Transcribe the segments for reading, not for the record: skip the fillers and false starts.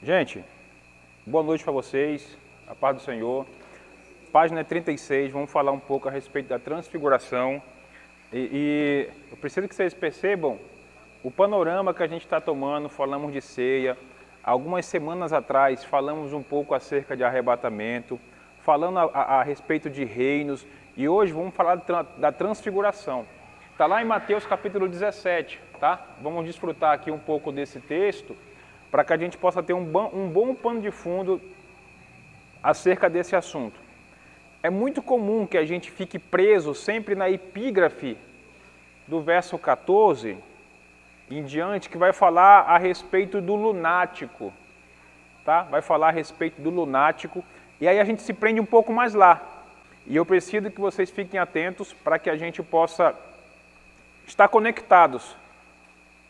Gente, boa noite para vocês, a paz do Senhor. Página 36, vamos falar um pouco a respeito da transfiguração. E eu preciso que vocês percebam o panorama que a gente está tomando. Falamos de ceia. Algumas semanas atrás falamos um pouco acerca de arrebatamento, falando a respeito de reinos. E hoje vamos falar da transfiguração. Está lá em Mateus capítulo 17, tá? Vamos desfrutar aqui um pouco desse texto, para que a gente possa ter um bom pano de fundo acerca desse assunto. É muito comum que a gente fique preso sempre na epígrafe do verso 14 em diante, que vai falar a respeito do lunático, tá? Vai falar a respeito do lunático, e aí a gente se prende um pouco mais lá. E eu preciso que vocês fiquem atentos para que a gente possa estar conectados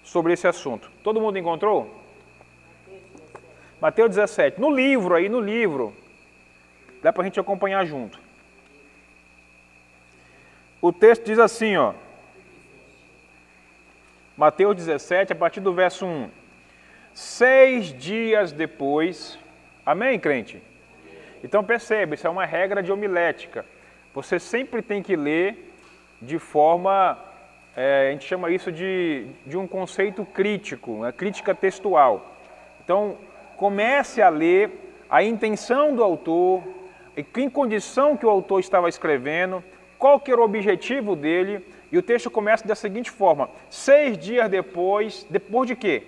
sobre esse assunto. Todo mundo encontrou? Mateus 17, no livro, dá para a gente acompanhar junto. O texto diz assim, ó, Mateus 17, a partir do verso 1. 6 dias depois, amém, crente? Então percebe, isso é uma regra de homilética. Você sempre tem que ler de forma, a gente chama isso de um conceito crítico, uma crítica textual. Então, comece a ler a intenção do autor, em condição que o autor estava escrevendo, qual que era o objetivo dele, e o texto começa da seguinte forma: 6 dias depois de quê?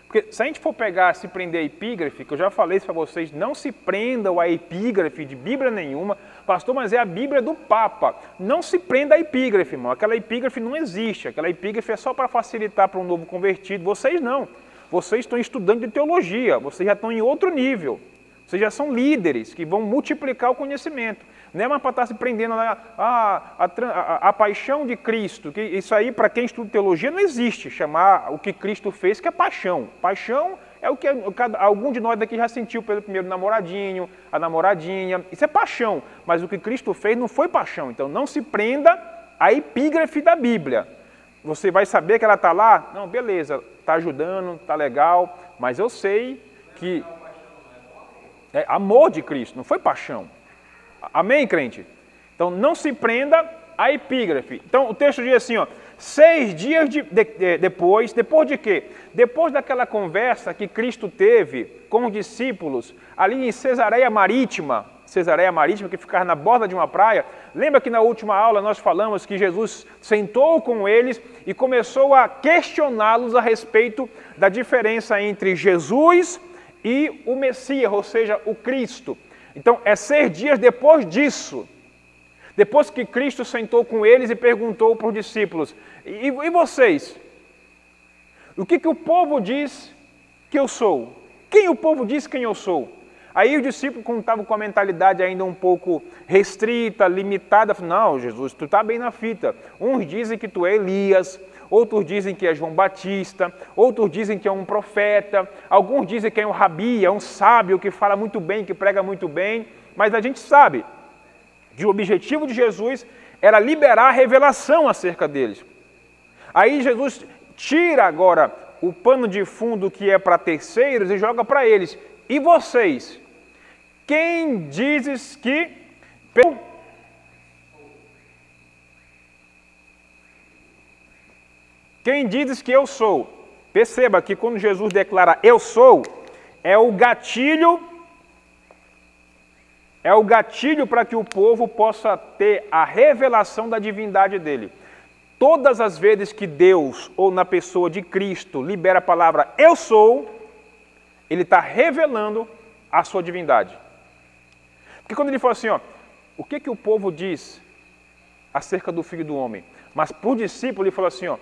Porque se a gente for pegar, se prender a epígrafe, que eu já falei isso para vocês, não se prendam a epígrafe de Bíblia nenhuma, pastor, mas é a Bíblia do Papa. Não se prenda a epígrafe, irmão, aquela epígrafe não existe, aquela epígrafe é só para facilitar para um novo convertido, vocês não. Vocês estão estudando de teologia, vocês já estão em outro nível. Vocês já são líderes que vão multiplicar o conhecimento. Não é mais para estar se prendendo a paixão de Cristo. Que isso aí, para quem estuda teologia, não existe. Chamar o que Cristo fez que é paixão. Paixão é o que algum de nós daqui já sentiu pelo primeiro namoradinho, a namoradinha. Isso é paixão. Mas o que Cristo fez não foi paixão. Então não se prenda à epígrafe da Bíblia. Você vai saber que ela está lá? Não, beleza, está ajudando, está legal, mas eu sei que é amor de Cristo, não foi paixão. Amém, crente? Então não se prenda à epígrafe. Então o texto diz assim, ó, 6 dias depois de quê? Depois daquela conversa que Cristo teve com os discípulos ali em Cesareia Marítima, que ficava na borda de uma praia. Lembra que na última aula nós falamos que Jesus sentou com eles e começou a questioná-los a respeito da diferença entre Jesus e o Messias, ou seja, o Cristo. Então, é 6 dias depois disso, depois que Cristo sentou com eles e perguntou para os discípulos, e vocês? O que o povo diz que eu sou? Quem o povo diz quem eu sou? Aí o discípulo, como estava com a mentalidade ainda um pouco restrita, limitada, falou, não, Jesus, tu está bem na fita. Uns dizem que tu é Elias, outros dizem que é João Batista, outros dizem que é um profeta, alguns dizem que é um rabi, é um sábio que fala muito bem, que prega muito bem, mas a gente sabe que o objetivo de Jesus era liberar a revelação acerca deles. Aí Jesus tira agora o pano de fundo que é para terceiros e joga para eles. E vocês? Quem dizes que... Quem dizes que eu sou? Perceba que quando Jesus declara eu sou, é o gatilho para que o povo possa ter a revelação da divindade dele. Todas as vezes que Deus, ou na pessoa de Cristo, libera a palavra eu sou, ele está revelando a sua divindade. Porque quando ele fala assim, ó, o que o povo diz acerca do Filho do Homem? Mas por discípulo ele fala assim, ó,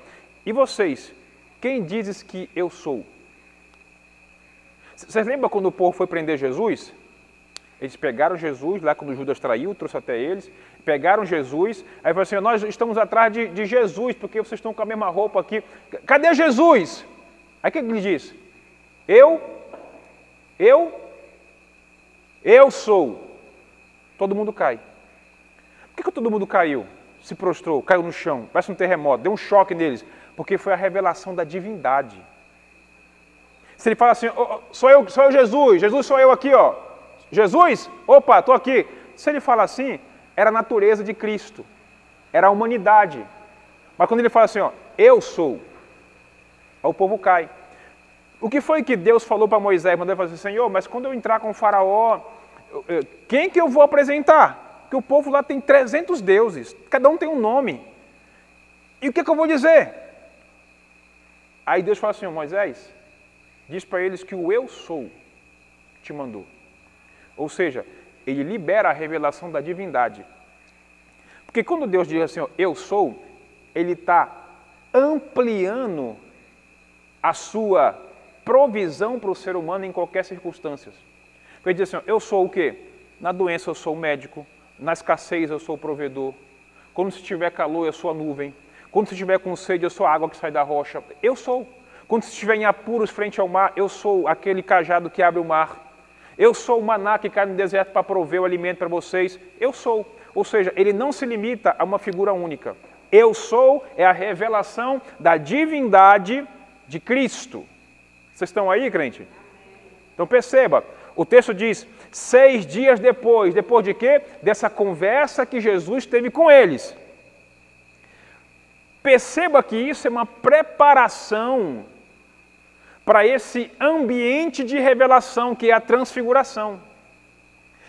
e vocês, quem dizes que eu sou? Vocês lembram quando o povo foi prender Jesus? Eles pegaram Jesus, lá quando Judas traiu, trouxe até eles, pegaram Jesus, aí falaram assim, nós estamos atrás de Jesus, porque vocês estão com a mesma roupa aqui. Cadê Jesus? Aí o que ele diz? Eu sou. Todo mundo cai. Por que todo mundo caiu? Se prostrou, caiu no chão, parece um terremoto, deu um choque neles, porque foi a revelação da divindade. Se ele fala assim, sou eu Jesus, Jesus sou eu aqui, ó. Jesus, opa, estou aqui. Se ele fala assim, era a natureza de Cristo, era a humanidade. Mas quando ele fala assim, ó, eu sou, aí o povo cai. O que foi que Deus falou para Moisés? Mandou ele falar assim, Senhor, mas quando eu entrar com o faraó, quem que eu vou apresentar? Porque o povo lá tem 300 deuses, cada um tem um nome. E o que eu vou dizer? Aí Deus fala assim, Moisés, diz para eles que o eu sou te mandou. Ou seja, ele libera a revelação da divindade. Porque quando Deus diz assim, ó, eu sou, ele está ampliando a sua provisão para o ser humano em qualquer circunstância. Porque ele diz assim, ó, eu sou o quê? Na doença eu sou o médico, na escassez eu sou o provedor, quando se tiver calor eu sou a nuvem, quando se estiver com sede eu sou a água que sai da rocha, eu sou. Quando se estiver em apuros frente ao mar, eu sou aquele cajado que abre o mar. Eu sou o maná que cai no deserto para prover o alimento para vocês. Eu sou. Ou seja, ele não se limita a uma figura única. Eu sou é a revelação da divindade de Cristo. Vocês estão aí, crente? Então perceba, o texto diz, 6 dias depois de quê? Dessa conversa que Jesus teve com eles. Perceba que isso é uma preparação para esse ambiente de revelação que é a transfiguração.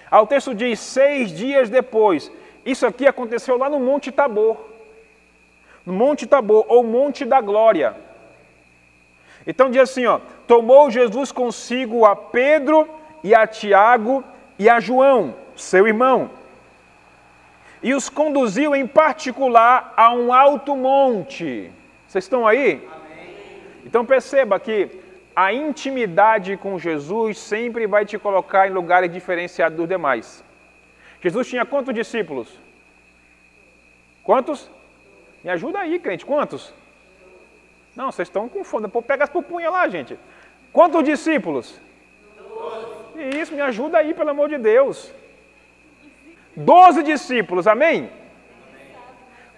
Aí o texto diz, 6 dias depois. Isso aqui aconteceu lá no Monte Tabor. No Monte Tabor, ou Monte da Glória. Então diz assim, ó, tomou Jesus consigo a Pedro e a Tiago e a João, seu irmão, e os conduziu em particular a um alto monte. Vocês estão aí? Amém. Então perceba que a intimidade com Jesus sempre vai te colocar em lugares diferenciados dos demais. Jesus tinha quantos discípulos? Quantos? Me ajuda aí, crente, quantos? Não, vocês estão com fome. Pega as pupunhas lá, gente. Quantos discípulos? 12. Isso, me ajuda aí, pelo amor de Deus. 12 discípulos, amém?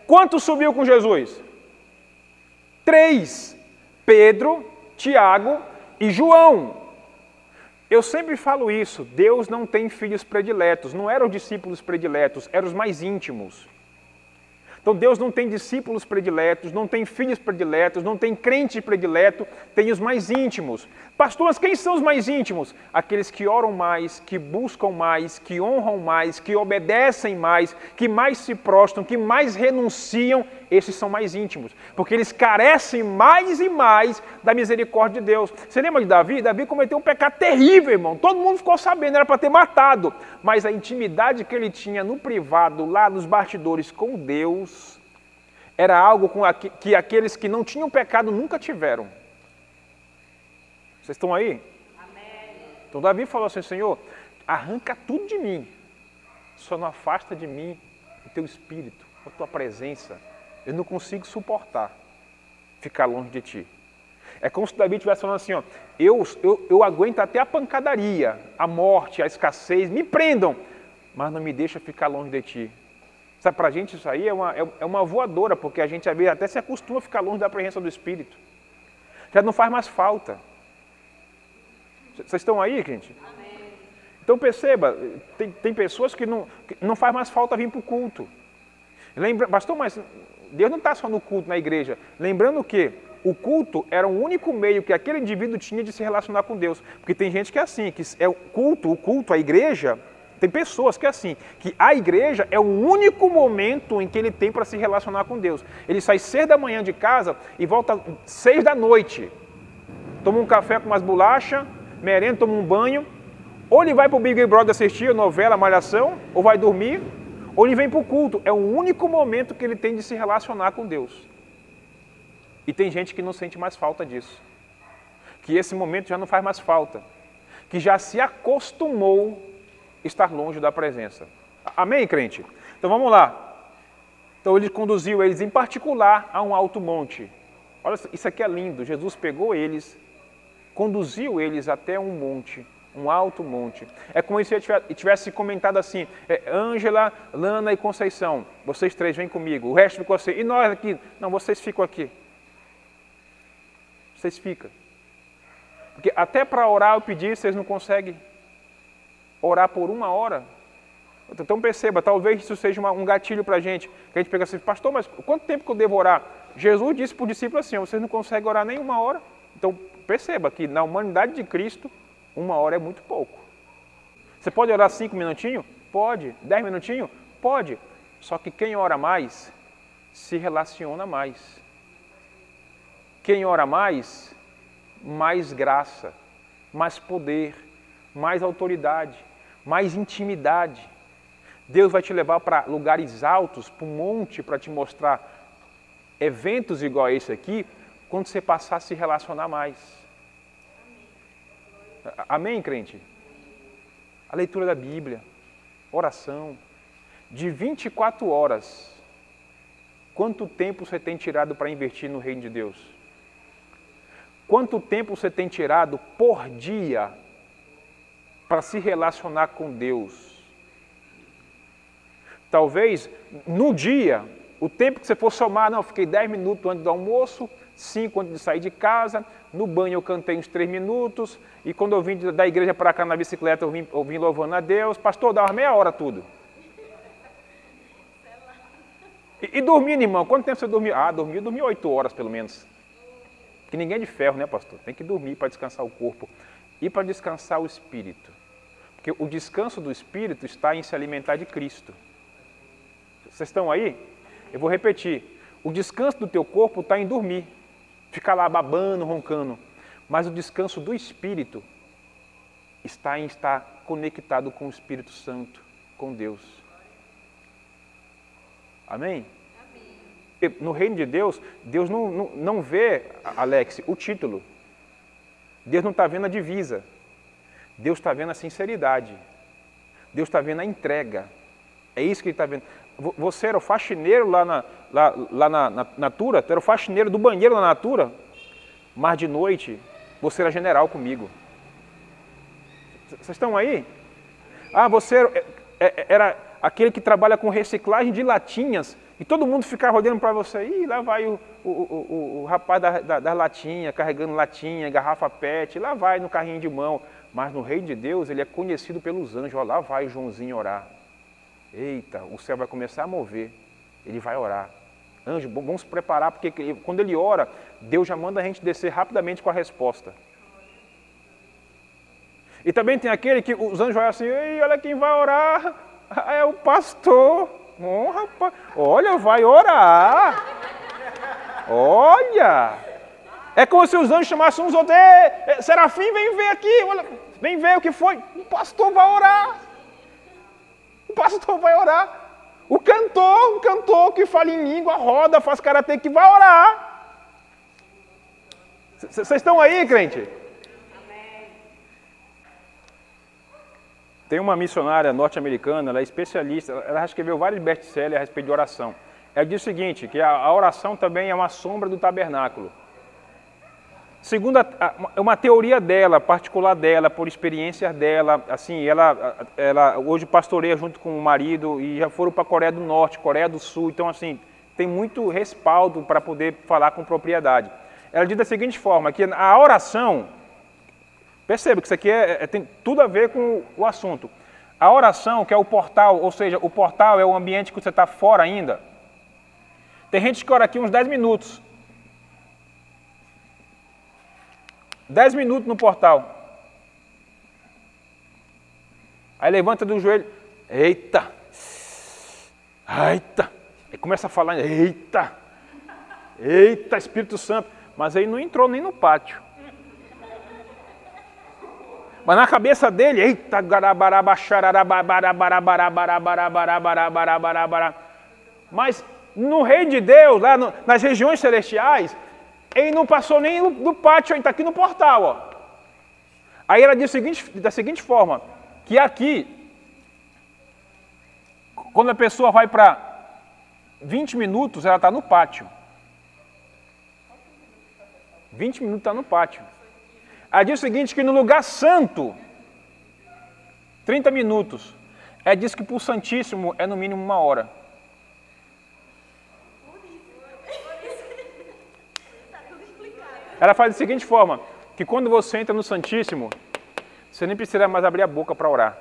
Quantos subiu com Jesus? 3. Pedro, Tiago e João. Eu sempre falo isso, Deus não tem filhos prediletos, não eram os discípulos prediletos, eram os mais íntimos. Então Deus não tem discípulos prediletos, não tem filhos prediletos, não tem crente predileto, tem os mais íntimos. Pastor, mas quem são os mais íntimos? Aqueles que oram mais, que buscam mais, que honram mais, que obedecem mais, que mais se prostram, que mais renunciam, esses são mais íntimos. Porque eles carecem mais e mais da misericórdia de Deus. Você lembra de Davi? Davi cometeu um pecado terrível, irmão. Todo mundo ficou sabendo, era para ter matado. Mas a intimidade que ele tinha no privado, lá nos bastidores com Deus, era algo que aqueles que não tinham pecado nunca tiveram. Vocês estão aí? Amém. Então Davi falou assim, Senhor, arranca tudo de mim, só não afasta de mim o teu espírito, a tua presença. Eu não consigo suportar ficar longe de ti. É como se Davi estivesse falando assim, ó, eu aguento até a pancadaria, a morte, a escassez, me prendam, mas não me deixa ficar longe de ti. Sabe, pra gente isso aí é uma voadora, porque a gente às vezes até se acostuma a ficar longe da presença do Espírito. Já não faz mais falta. Vocês estão aí, gente? Amém. Então perceba, tem pessoas que não faz mais falta vir para o culto. Pastor, mas Deus não está só no culto, na igreja. Lembrando que o culto era o único meio que aquele indivíduo tinha de se relacionar com Deus. Porque tem gente que é assim, que é o culto, a igreja, tem pessoas que é assim, que a igreja é o único momento em que ele tem para se relacionar com Deus. Ele sai 6 da manhã de casa e volta 6 da noite. Toma um café com umas bolachas, merenda, toma um banho, ou ele vai para o Big Brother assistir a novela, malhação, ou vai dormir, ou ele vem para o culto. É o único momento que ele tem de se relacionar com Deus. E tem gente que não sente mais falta disso. Que esse momento já não faz mais falta. Que já se acostumou a estar longe da presença. Amém, crente? Então vamos lá. Então ele conduziu eles em particular a um alto monte. Olha, isso aqui é lindo. Jesus pegou eles, conduziu eles até um monte, um alto monte. É como se ele tivesse comentado assim, Ângela, Lana e Conceição, vocês 3 vêm comigo, o resto ficou assim, e nós aqui? Não, vocês ficam aqui. Vocês ficam. Porque até para orar eu pedi, vocês não conseguem orar por 1 hora. Então perceba, talvez isso seja um gatilho para a gente. Que a gente pega assim, pastor, mas quanto tempo que eu devo orar? Jesus disse para o discípulo assim, vocês não conseguem orar nem 1 hora. Então perceba que na humanidade de Cristo, 1 hora é muito pouco. Você pode orar 5 minutinhos? Pode. 10 minutinhos? Pode. Só que quem ora mais, se relaciona mais. Quem ora mais, mais graça, mais poder, mais autoridade, mais intimidade. Deus vai te levar para lugares altos, para um monte, para te mostrar eventos igual a esse aqui, quando você passar a se relacionar mais. Amém, crente? A leitura da Bíblia, oração. De 24 horas, quanto tempo você tem tirado para investir no reino de Deus? Quanto tempo você tem tirado por dia para se relacionar com Deus? Talvez no dia, o tempo que você for somar, não, fiquei 10 minutos antes do almoço, 5 antes de sair de casa, no banho eu cantei uns 3 minutos, e quando eu vim da igreja para cá na bicicleta, eu vim louvando a Deus, pastor, dá umas meia hora tudo. E dormindo, irmão, quanto tempo você dormiu? Ah, dormi 8 horas pelo menos. Porque ninguém é de ferro, né, pastor? Tem que dormir para descansar o corpo e para descansar o espírito. Porque o descanso do espírito está em se alimentar de Cristo. Vocês estão aí? Eu vou repetir. O descanso do teu corpo está em dormir. Ficar lá babando, roncando. Mas o descanso do espírito está em estar conectado com o Espírito Santo, com Deus. Amém? Amém. No reino de Deus, Deus não vê, Alex, o título. Deus não está vendo a divisa. Deus está vendo a sinceridade. Deus está vendo a entrega. É isso que Ele está vendo. Você era o faxineiro lá na Natura, tu era o faxineiro do banheiro na Natura, mas de noite você era general comigo. Vocês estão aí? Ah, você era aquele que trabalha com reciclagem de latinhas e todo mundo ficava olhando para você. Ih, lá vai o rapaz das latinhas, carregando latinha, garrafa PET, lá vai no carrinho de mão. Mas no reino de Deus ele é conhecido pelos anjos. Ó, lá vai o Joãozinho orar. Eita, o céu vai começar a mover, ele vai orar. Anjo, vamos se preparar, porque quando ele ora, Deus já manda a gente descer rapidamente com a resposta. E também tem aquele que os anjos olham assim, ei, olha quem vai orar, é o pastor. Oh, rapaz, olha, vai orar. Olha, é como se os anjos chamassem uns outros, Serafim, vem ver aqui, olha, vem ver o que foi, o pastor vai orar. O pastor vai orar. O cantor que fala em língua, roda, faz karatê, que vai orar. Vocês estão aí, crente? Amém. Tem uma missionária norte-americana, ela é especialista, ela escreveu vários best-sellers a respeito de oração. Ela diz o seguinte, que a oração também é uma sombra do tabernáculo. Segundo uma teoria dela, particular dela, por experiências dela, assim, ela hoje pastoreia junto com o marido e já foram para a Coreia do Norte, Coreia do Sul, então assim, tem muito respaldo para poder falar com propriedade. Ela diz da seguinte forma, que a oração, perceba que isso aqui tem tudo a ver com o assunto. A oração, que é o portal, ou seja, o portal é o ambiente que você está fora ainda. Tem gente que ora aqui uns 10 minutos. 10 minutos no portal. Aí levanta do joelho. Eita! Eita! Aí começa a falar. Eita! Eita, Espírito Santo. Mas aí não entrou nem no pátio. Mas na cabeça dele, eita, mas no reino de Deus, lá nas regiões celestiais, ele não passou nem do pátio, ele está aqui no portal, ó. Aí ela diz da seguinte forma, que aqui, quando a pessoa vai para 20 minutos, ela está no pátio. 20 minutos está no pátio. Ela diz o seguinte, que no lugar santo, 30 minutos. Ela diz que para o Santíssimo é no mínimo 1 hora. Ela faz da seguinte forma, que quando você entra no Santíssimo, você nem precisa mais abrir a boca para orar.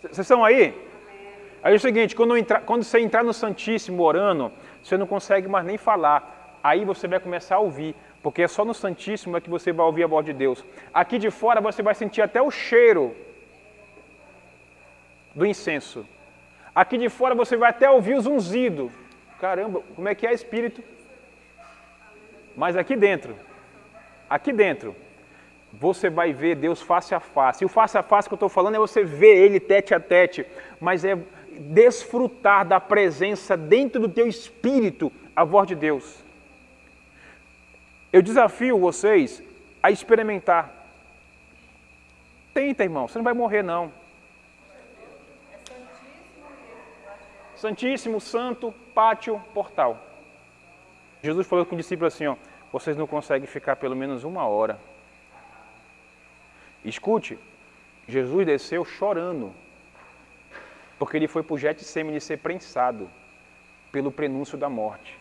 Vocês estão aí? Aí é o seguinte, quando você entrar no Santíssimo orando, você não consegue mais nem falar. Aí você vai começar a ouvir, porque é só no Santíssimo é que você vai ouvir a voz de Deus. Aqui de fora você vai sentir até o cheiro do incenso. Aqui de fora você vai até ouvir os unzidos. Caramba, como é que é espírito? Mas aqui dentro, você vai ver Deus face a face. E o face a face que eu estou falando é você ver Ele tete a tete, mas é desfrutar da presença dentro do teu espírito, a voz de Deus. Eu desafio vocês a experimentar. Tenta, irmão, você não vai morrer não. Santíssimo, santo, pátio, portal. Jesus falou com o discípulo assim, ó, vocês não conseguem ficar pelo menos 1 hora. Escute, Jesus desceu chorando, porque ele foi para o Getsêmani ser prensado pelo prenúncio da morte.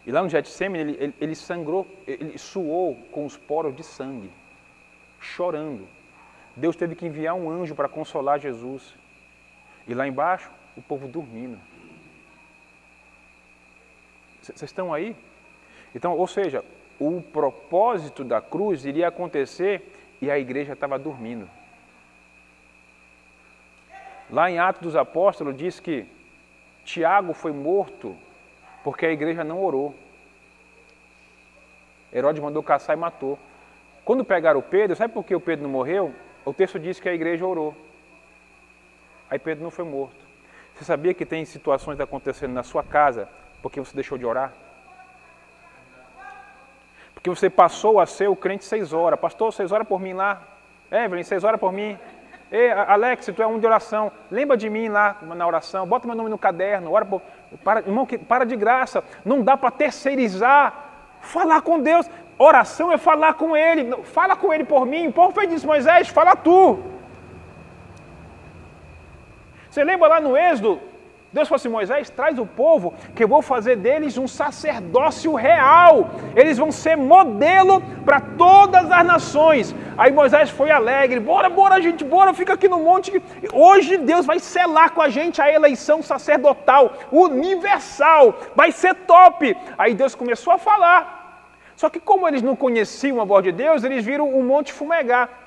E lá no Getsêmani ele sangrou, ele suou com os poros de sangue, chorando. Deus teve que enviar um anjo para consolar Jesus. E lá embaixo, o povo dormindo. Vocês estão aí? Então, ou seja, o propósito da cruz iria acontecer e a igreja estava dormindo. Lá em Atos dos Apóstolos diz que Tiago foi morto porque a igreja não orou. Herodes mandou caçar e matou. Quando pegaram o Pedro, sabe por que o Pedro não morreu? O texto diz que a igreja orou. Aí Pedro não foi morto. Você sabia que tem situações acontecendo na sua casa porque você deixou de orar? Porque você passou a ser o crente 6 horas. Pastor, 6 horas por mim lá. Evelyn, 6 horas por mim. Ei, Alex, tu é um de oração. Lembra de mim lá na oração. Bota meu nome no caderno. Ora por... Irmão, para de graça. Não dá para terceirizar. Falar com Deus. Oração é falar com Ele. Fala com Ele por mim. O povo fez isso, Moisés, fala tu. Você lembra lá no Êxodo? Deus falou assim, Moisés, traz o povo que eu vou fazer deles um sacerdócio real. Eles vão ser modelo para todas as nações. Aí Moisés foi alegre, bora gente, bora, fica aqui no monte. Hoje Deus vai selar com a gente a eleição sacerdotal, universal, vai ser top. Aí Deus começou a falar. Só que como eles não conheciam a voz de Deus, eles viram o monte fumegar.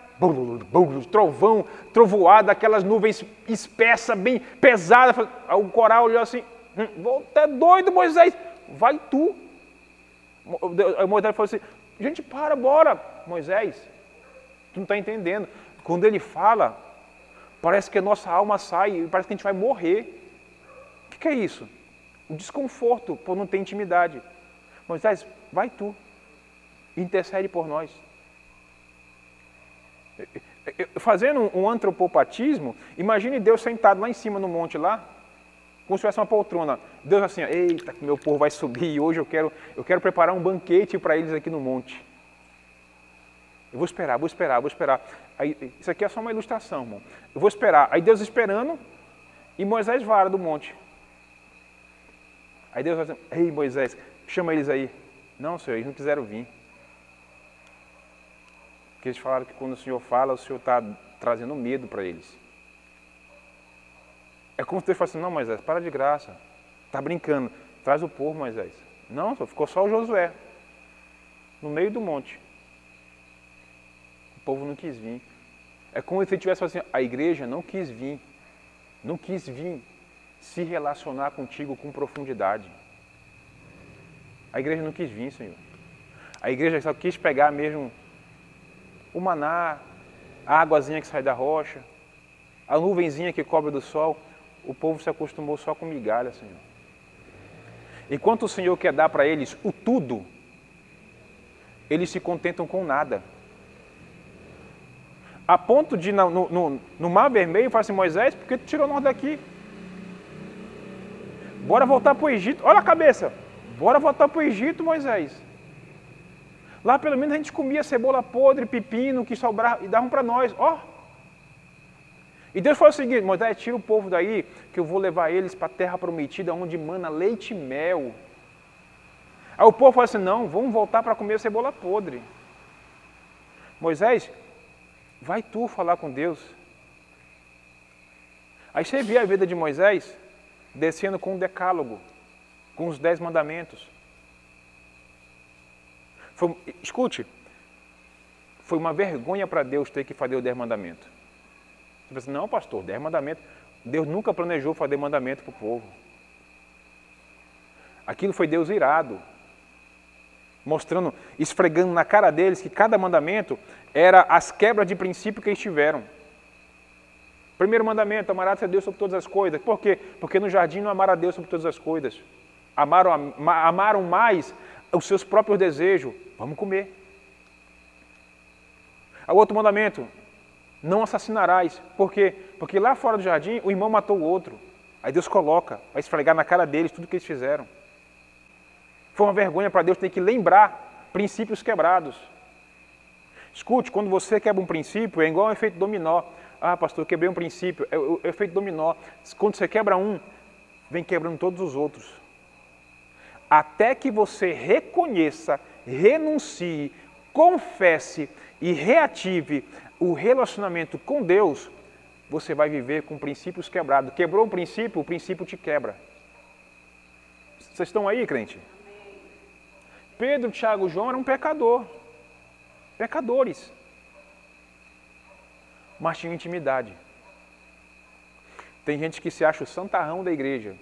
Trovão, trovoada, aquelas nuvens espessas, bem pesadas. O coral olhou assim, você é doido, Moisés, vai tu. Moisés falou assim, gente, bora, Moisés, tu não está entendendo. Quando ele fala, parece que a nossa alma sai, parece que a gente vai morrer. O que é isso? O desconforto por não ter intimidade. Moisés, vai tu, intercede por nós. Fazendo um antropopatismo, imagine Deus sentado lá em cima no monte lá, como se tivesse uma poltrona. Deus assim, eita, meu povo vai subir e hoje eu quero preparar um banquete para eles aqui no monte. Eu vou esperar. Aí, isso aqui é só uma ilustração, irmão. Eu vou esperar. Aí Deus esperando e Moisés vara do monte. Aí Deus vai dizer, ei Moisés, chama eles aí. Não, Senhor, eles não quiseram vir. Porque eles falaram que quando o Senhor fala, o Senhor está trazendo medo para eles. É como se Deus falasse assim, não, Moisés, para de graça. Está brincando. Traz o povo, Moisés. Não, ficou só o Josué. No meio do monte. O povo não quis vir. É como se ele tivesse falado assim, a igreja não quis vir. Não quis vir se relacionar contigo com profundidade. A igreja não quis vir, Senhor. A igreja só quis pegar mesmo o maná, a águazinha que sai da rocha, a nuvenzinha que cobre do sol. O povo se acostumou só com migalha, Senhor. Enquanto o Senhor quer dar para eles o tudo, eles se contentam com nada. A ponto de, no Mar Vermelho, falar assim, Moisés, por que tu tirou nós daqui? Bora voltar para o Egito. Olha a cabeça. Bora voltar para o Egito, Moisés. Lá pelo menos a gente comia cebola podre, pepino, que sobrava e davam para nós. Ó. E Deus falou o seguinte: Moisés, tira o povo daí, que eu vou levar eles para a terra prometida, onde mana leite e mel. Aí o povo falou assim: não, vamos voltar para comer cebola podre. Moisés, vai tu falar com Deus. Aí você vê a vida de Moisés descendo com o decálogo, com os 10 mandamentos. Escute, foi uma vergonha para Deus ter que fazer os 10 mandamentos. Você pensa, não, pastor, 10 mandamentos. Deus nunca planejou fazer mandamento para o povo. Aquilo foi Deus irado, mostrando, esfregando na cara deles que cada mandamento era as quebras de princípio que eles tiveram. Primeiro mandamento, amarás a Deus sobre todas as coisas. Por quê? Porque no jardim não amaram a Deus sobre todas as coisas. Amaram mais os seus próprios desejos. Vamos comer. O outro mandamento, não assassinarás. Por quê? Porque lá fora do jardim o irmão matou o outro. Aí Deus coloca, vai esfregar na cara deles tudo que eles fizeram. Foi uma vergonha para Deus ter que lembrar princípios quebrados. Escute, quando você quebra um princípio, é igual um efeito dominó. Ah, pastor, eu quebrei um princípio, é o efeito dominó. Quando você quebra um, vem quebrando todos os outros. Até que você reconheça, renuncie, confesse e reative o relacionamento com Deus, você vai viver com princípios quebrados. Quebrou um princípio, o princípio te quebra. Vocês estão aí, crente? Pedro, Tiago e João eram pecadores. Mas tinham intimidade. Tem gente que se acha o santarrão da igreja,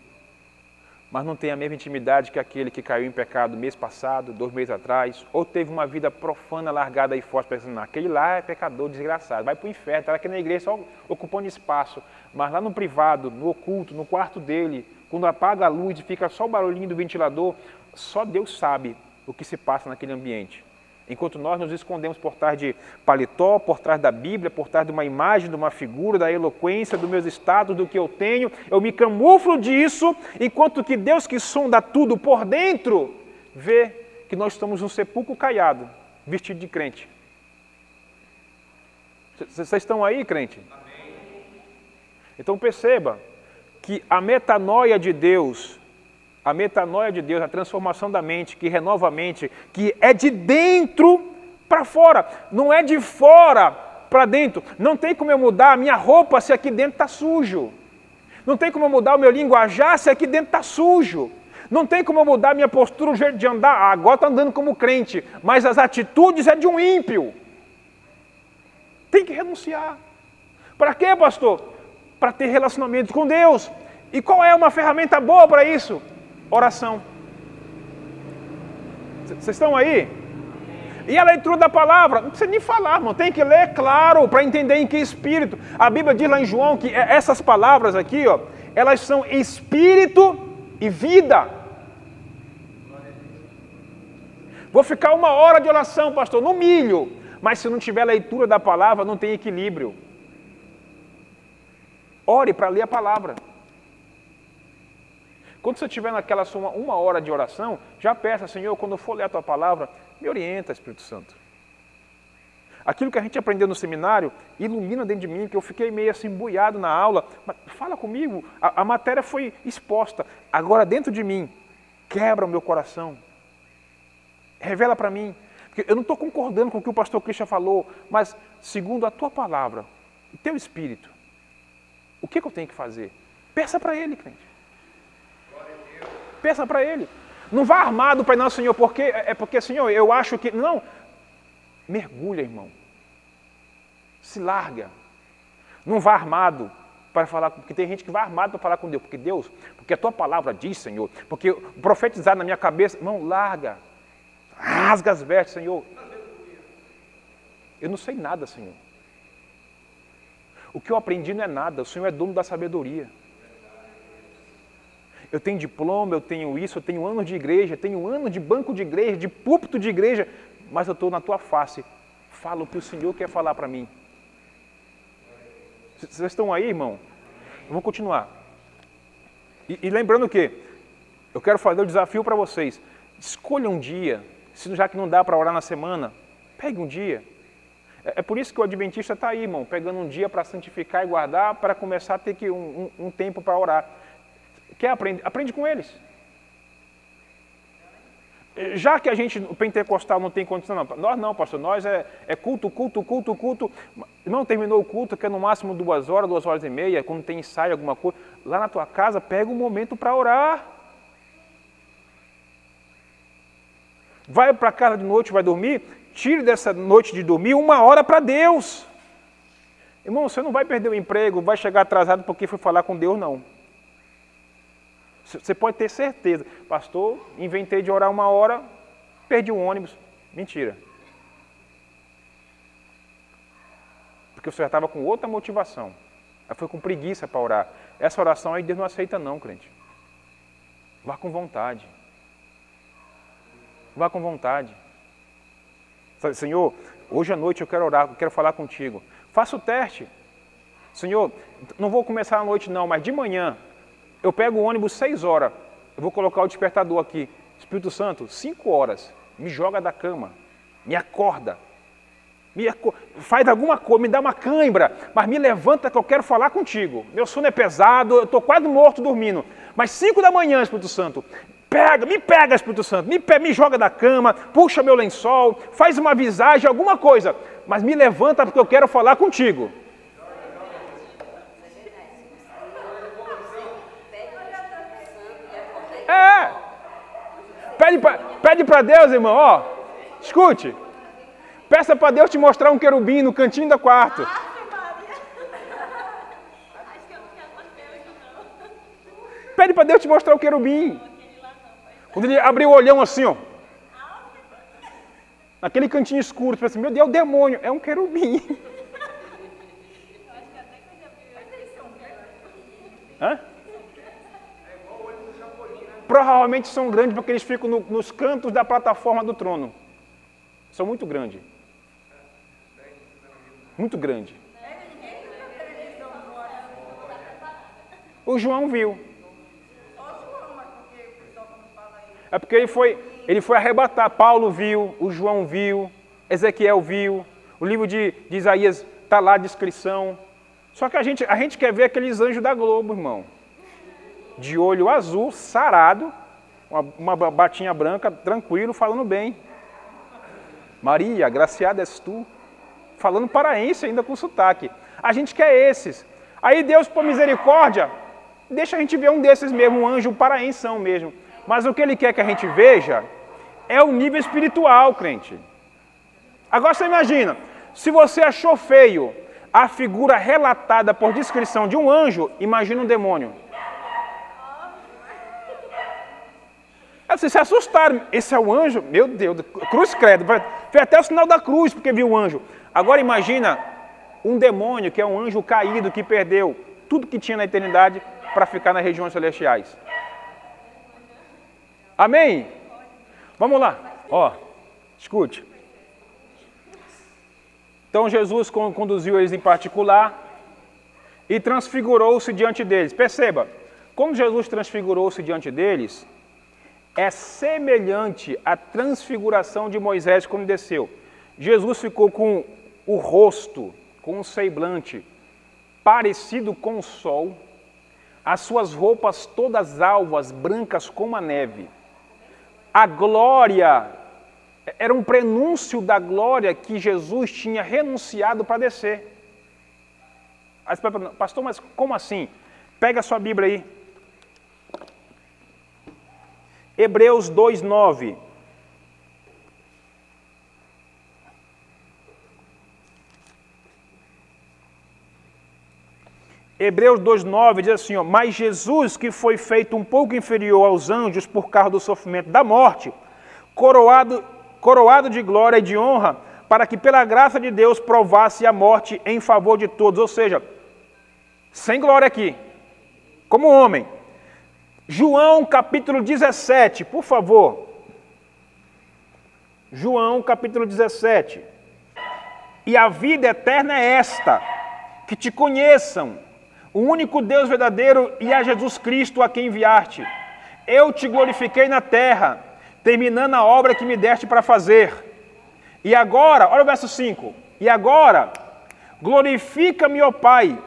mas não tem a mesma intimidade que aquele que caiu em pecado mês passado, 2 meses atrás, ou teve uma vida profana largada aí fora, pensando, aquele lá é pecador desgraçado, vai para o inferno, está aqui na igreja só ocupando espaço, mas lá no privado, no oculto, no quarto dele, quando apaga a luz e fica só o barulhinho do ventilador, só Deus sabe o que se passa naquele ambiente. Enquanto nós nos escondemos por trás de paletó, por trás da Bíblia, por trás de uma imagem, de uma figura, da eloquência, dos meus status, do que eu tenho, eu me camuflo disso, enquanto que Deus que sonda tudo por dentro, vê que nós estamos num sepulcro caiado, vestido de crente. Vocês estão aí, crente? Amém. Então perceba que a metanoia de Deus, a transformação da mente, que renova a mente, que é de dentro para fora, não é de fora para dentro. Não tem como eu mudar a minha roupa se aqui dentro está sujo. Não tem como eu mudar o meu linguajar se aqui dentro está sujo. Não tem como eu mudar a minha postura, o jeito de andar. Agora está andando como crente, mas as atitudes é de um ímpio. Tem que renunciar. Para quê, pastor? Para ter relacionamento com Deus. E qual é uma ferramenta boa para isso? Oração. Vocês estão aí? E a leitura da palavra? Não precisa nem falar, irmão. Tem que ler, claro, para entender em que espírito. A Bíblia diz lá em João que essas palavras aqui, ó, elas são espírito e vida. Vou ficar 1 hora de oração, pastor, no milho. Mas se não tiver leitura da palavra, não tem equilíbrio. Ore para ler a palavra. Quando você estiver naquela sua 1 hora de oração, já peça, Senhor, quando eu for ler a tua palavra, me orienta, Espírito Santo. Aquilo que a gente aprendeu no seminário, ilumina dentro de mim, que eu fiquei meio assim, embuiado na aula. Mas fala comigo, a matéria foi exposta. Agora dentro de mim, quebra o meu coração. Revela para mim. Porque eu não estou concordando com o que o pastor Christian falou, mas segundo a tua palavra, o teu Espírito, o que eu tenho que fazer? Peça para ele, crente. Peça para ele. Não vá armado para não, Senhor, porque, Senhor, eu acho que... Não. Mergulha, irmão. Se larga. Não vá armado para falar, porque tem gente que vai armado para falar com Deus. Porque a tua palavra diz, Senhor, porque profetizar na minha cabeça, irmão, larga. Rasga as vestes, Senhor. Eu não sei nada, Senhor. O que eu aprendi não é nada. O Senhor é dono da sabedoria. Eu tenho diploma, eu tenho isso, eu tenho anos de igreja, tenho anos de banco de igreja, de púlpito de igreja, mas eu estou na tua face. Fala o que o Senhor quer falar para mim. Vocês estão aí, irmão? Eu vou continuar. E lembrando que eu quero fazer o desafio para vocês. Escolha um dia, já que não dá para orar na semana, pegue um dia É por isso que o adventista está aí, irmão, pegando um dia para santificar e guardar, para começar a ter que um tempo para orar. Quer aprender? Aprende com eles. Já que a gente, o pentecostal, não tem condição, não. Nós não, pastor, nós é culto. Não terminou o culto, que é no máximo 2 horas, 2 horas e meia, quando tem ensaio, alguma coisa. Lá na tua casa, pega um momento para orar. Vai para casa de noite, vai dormir, tire dessa noite de dormir 1 hora para Deus. Irmão, você não vai perder o emprego, vai chegar atrasado porque foi falar com Deus, não. Você pode ter certeza. Pastor, inventei de orar 1 hora, perdi o ônibus. Mentira. Porque você já estava com outra motivação. Aí foi com preguiça para orar. Essa oração aí Deus não aceita não, crente. Vá com vontade. Vá com vontade. Senhor, hoje à noite eu quero orar, eu quero falar contigo. Faça o teste. Senhor, não vou começar à noite não, mas de manhã, eu pego o ônibus 6 horas. Eu vou colocar o despertador aqui. Espírito Santo, 5 horas. Me joga da cama. Me acorda. Faz alguma coisa, me dá uma cãibra, mas me levanta que eu quero falar contigo. Meu sono é pesado, eu estou quase morto dormindo. Mas 5 da manhã, Espírito Santo, me pega, Espírito Santo, me joga da cama, puxa meu lençol, faz uma visagem, alguma coisa, mas me levanta porque eu quero falar contigo. Pede para Deus, irmão, ó, escute. Peça para Deus te mostrar um querubim no cantinho do quarto. Pede para Deus te mostrar o querubim. Quando ele abriu o olhão assim, ó. Naquele cantinho escuro, você pensa assim, meu Deus, é o demônio. É um querubim. Hã? Provavelmente são grandes porque eles ficam nos cantos da plataforma do trono. São muito grandes. Muito grande. O João viu. É porque ele foi arrebatar. Paulo viu, o João viu, Ezequiel viu, o livro de Isaías está lá a descrição. Só que a gente quer ver aqueles anjos da Globo, irmão. De olho azul, sarado, uma batinha branca, tranquilo, falando bem. Maria, agraciada és tu. Falando paraense ainda com sotaque. A gente quer esses. Aí Deus, por misericórdia, deixa a gente ver um desses mesmo, um anjo paraensão mesmo. Mas o que Ele quer que a gente veja é o nível espiritual, crente. Agora você imagina, se você achou feio a figura relatada por descrição de um anjo, imagina um demônio. Aí vocês se assustaram. Esse é o anjo? Meu Deus, cruz credo. Fez até o sinal da cruz porque viu o anjo. Agora imagina um demônio que é um anjo caído que perdeu tudo que tinha na eternidade para ficar nas regiões celestiais. Amém? Vamos lá. Ó, escute. Então Jesus conduziu eles em particular e transfigurou-se diante deles. Perceba, como Jesus transfigurou-se diante deles, é semelhante à transfiguração de Moisés quando desceu. Jesus ficou com o rosto, com um semblante parecido com o sol, as suas roupas todas alvas, brancas como a neve. A glória, era um prenúncio da glória que Jesus tinha renunciado para descer. Pastor, mas como assim? Pega a sua Bíblia aí. Hebreus 2:9. Hebreus 2:9 diz assim, ó, mas Jesus, que foi feito um pouco inferior aos anjos por causa do sofrimento da morte, coroado de glória e de honra, para que pela graça de Deus provasse a morte em favor de todos, ou seja, sem glória aqui, como homem. João capítulo 17, por favor. João capítulo 17. E a vida eterna é esta, que te conheçam, o único Deus verdadeiro e a Jesus Cristo a quem enviaste. Eu te glorifiquei na terra, terminando a obra que me deste para fazer. E agora, olha o verso 5. E agora, glorifica-me, ó Pai,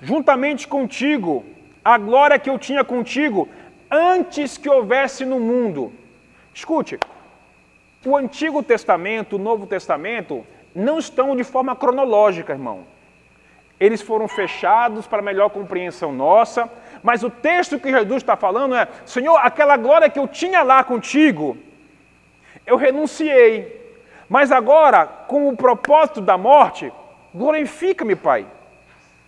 juntamente contigo, a glória que eu tinha contigo antes que houvesse no mundo. Escute, o Antigo Testamento, o Novo Testamento, não estão de forma cronológica, irmão. Eles foram fechados para melhor compreensão nossa, mas o texto que Jesus está falando é: Senhor, aquela glória que eu tinha lá contigo, eu renunciei, mas agora, com o propósito da morte, glorifica-me, Pai.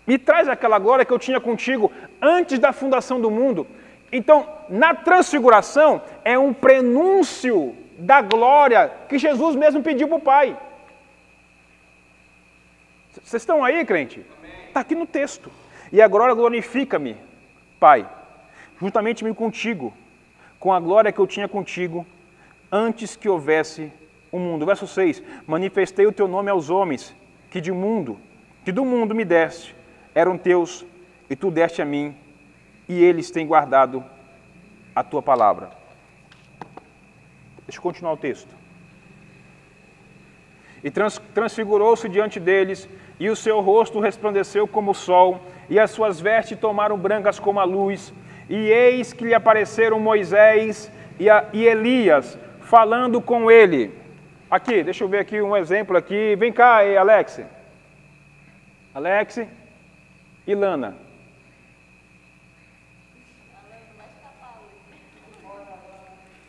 Me traz aquela glória que eu tinha contigo antes da fundação do mundo. Então, na transfiguração, é um prenúncio da glória que Jesus mesmo pediu para o Pai. Vocês estão aí, crente? Está aqui no texto. E agora glorifica-me, Pai, juntamente contigo, com a glória que eu tinha contigo antes que houvesse o mundo. Verso 6. Manifestei o teu nome aos homens, que do mundo me deste, eram teus, e tu deste a mim, e eles têm guardado a tua palavra. Deixa eu continuar o texto. E transfigurou-se diante deles, e o seu rosto resplandeceu como o sol, e as suas vestes tomaram brancas como a luz. E eis que lhe apareceram Moisés e Elias, falando com ele. Aqui, deixa eu ver aqui um exemplo aqui. Vem cá, Alex. Alex e Lana.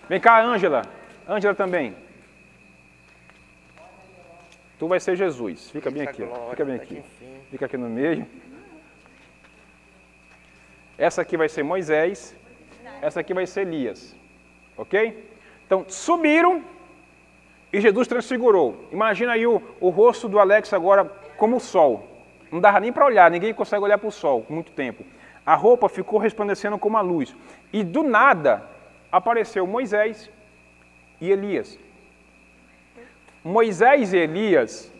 Vem cá, Ângela. Ângela também. Tu vai ser Jesus. Fica bem aqui. Fica bem aqui. Fica aqui no meio. Essa aqui vai ser Moisés. Essa aqui vai ser Elias. Ok? Então, subiram e Jesus transfigurou. Imagina aí o rosto do Alex agora como o sol. Não dava nem para olhar. Ninguém consegue olhar para o sol por muito tempo. A roupa ficou resplandecendo como a luz. E do nada apareceu Moisés e Elias. Moisés e Elias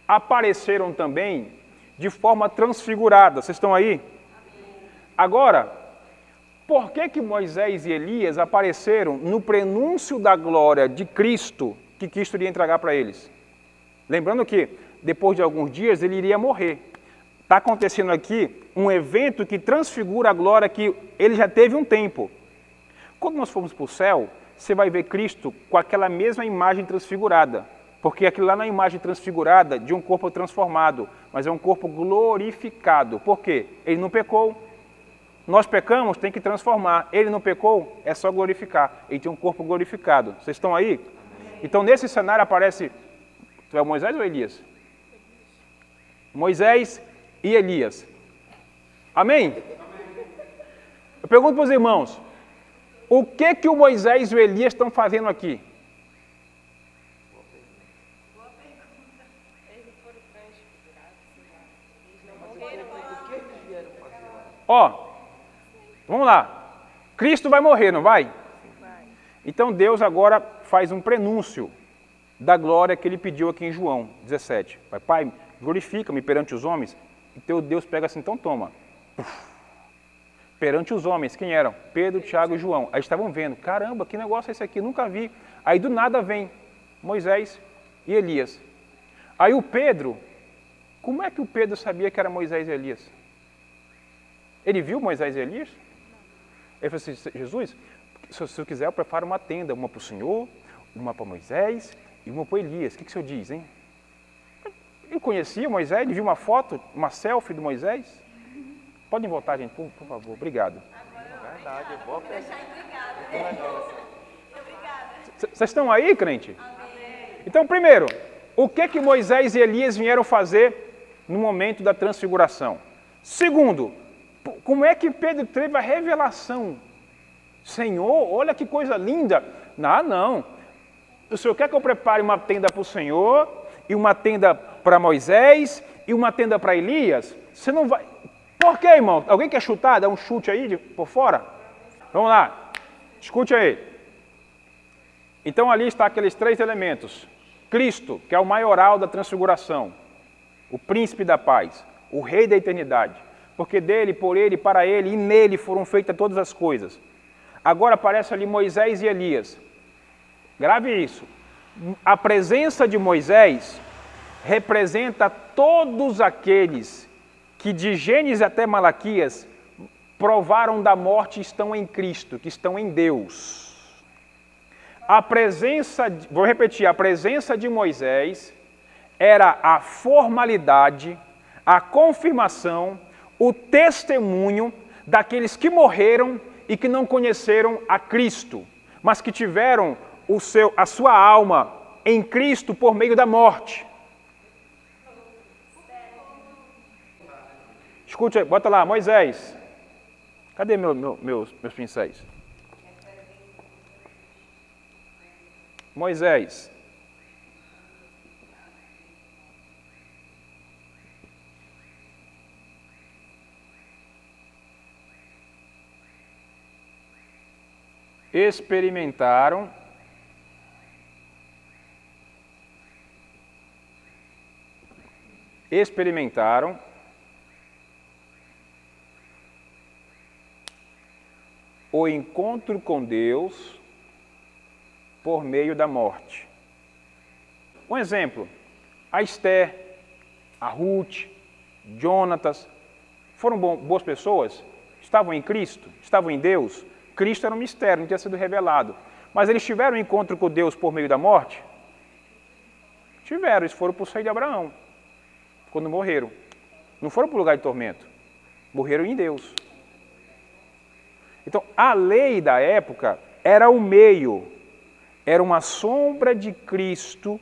apareceram também de forma transfigurada. Vocês estão aí? Agora, por que Moisés e Elias apareceram no prenúncio da glória de Cristo que Cristo iria entregar para eles? Lembrando que depois de alguns dias ele iria morrer. Está acontecendo aqui um evento que transfigura a glória que ele já teve um tempo. Quando nós formos para o céu, você vai ver Cristo com aquela mesma imagem transfigurada. Porque aquilo lá não é imagem transfigurada de um corpo transformado, mas é um corpo glorificado. Por quê? Ele não pecou. Nós pecamos, tem que transformar. Ele não pecou, é só glorificar. Ele tem um corpo glorificado. Vocês estão aí? Então, nesse cenário aparece... Tu é Moisés ou Elias? Moisés e Elias. Amém? Eu pergunto para os irmãos, o que o Moisés e o Elias estão fazendo aqui? Ó, vamos lá. Cristo vai morrer, não vai? Vai. Então Deus agora faz um prenúncio da glória que ele pediu aqui em João 17. Pai, glorifica-me perante os homens. E teu Deus pega assim, então toma. Perante os homens, quem eram? Pedro, Tiago e João. Aí estavam vendo, caramba, que negócio é esse aqui? Nunca vi. Aí do nada vem Moisés e Elias. Aí o Pedro, como é que o Pedro sabia que era Moisés e Elias? Ele viu Moisés e Elias? Ele falou assim, Jesus, se o senhor quiser, eu preparo uma tenda, uma para o Senhor, uma para Moisés e uma para Elias. O que o senhor diz, hein? Ele conhecia Moisés, ele viu uma foto, uma selfie do Moisés. Podem voltar, gente, por favor. Obrigado. Verdade, é boa pergunta. Vocês estão aí, crente? Então, primeiro, o que Moisés e Elias vieram fazer no momento da transfiguração? Segundo, como é que Pedro teve a revelação? Senhor, olha que coisa linda. Não. O Senhor quer que eu prepare uma tenda para o Senhor, e uma tenda para Moisés, e uma tenda para Elias? Você não vai... Por quê, irmão? Alguém quer chutar? Dá um chute aí por fora? Vamos lá. Escute aí. Então ali está aqueles 3 elementos. Cristo, que é o maioral da transfiguração. O príncipe da paz. O rei da eternidade. Porque dele, por ele, para ele e nele foram feitas todas as coisas. Agora aparece ali Moisés e Elias. Grave isso. A presença de Moisés representa todos aqueles que de Gênesis até Malaquias provaram da morte e estão em Cristo, que estão em Deus. A presença, vou repetir, a presença de Moisés era a formalidade, a confirmação, o testemunho daqueles que morreram e que não conheceram a Cristo, mas que tiveram a sua alma em Cristo por meio da morte. Escute aí, bota lá, Moisés. Cadê meus pincéis? Moisés. Experimentaram o encontro com Deus por meio da morte. Um exemplo, a Esther, a Ruth, Jonatas, foram boas pessoas? Estavam em Cristo? Estavam em Deus? Cristo era um mistério, não tinha sido revelado. Mas eles tiveram um encontro com Deus por meio da morte? Tiveram, eles foram para o seio de Abraão, quando morreram. Não foram para o lugar de tormento, morreram em Deus. Então, a lei da época era o meio, era uma sombra de Cristo